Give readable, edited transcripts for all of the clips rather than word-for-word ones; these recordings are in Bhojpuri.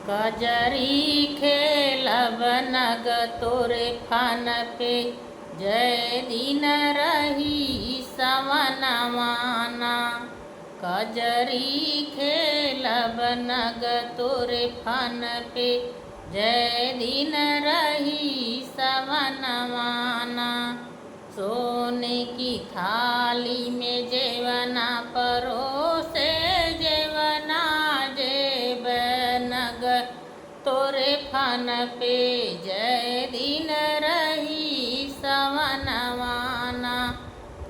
कजरी खेलब नग तोरे फान पे, जय दिन रही सवनवाना। कजरी खेलब नग तोरे फान पे, जय दिन रही सवनवाना। सोने की थाली में जेवना परोसे, जेवना जेब नग तोरे फान पे, जय दिन रही सवनवाना।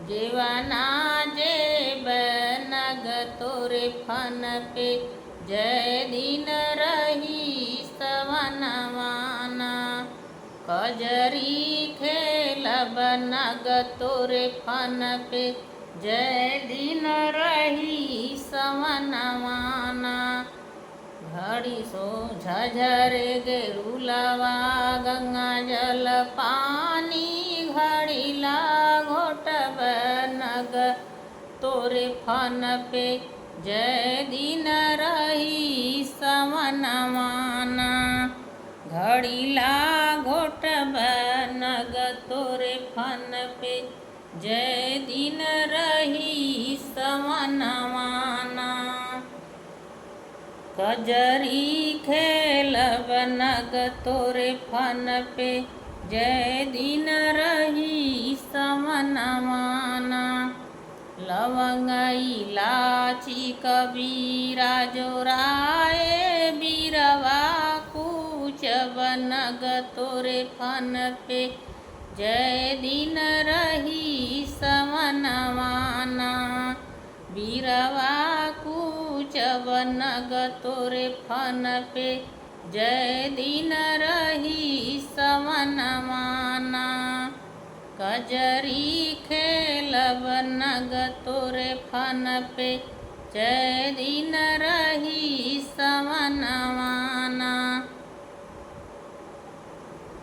जेवना जेब नग तोरे फान पे, जय दिन रही सवनवाना। कजरी खेलब नग तोरे फान पे, जय दिन रही सवनवाना। घड़ी सो झझरे गेरुलवा गंगा जल पानी, घड़ी ला घोटब नग तोरे फान पे, जय दिन रही सवनवाना। घड़ी ला घोटब नग तोरे फान पे, जय दिन रही सवनवाना। कजरी खेलब नग तोरे फान पे, जय दिन रही सवनवाना। लवंग इलाची कबीरा जोराए, बीरवा कूचब नग तोरे फान पे, जय दिन रही सवनवाना। बीरवा कूचब नग तोरे फान पे, जय दिन रही सवनवाना। कजरी खेलब नग तोरे फान पे, जय दिन रही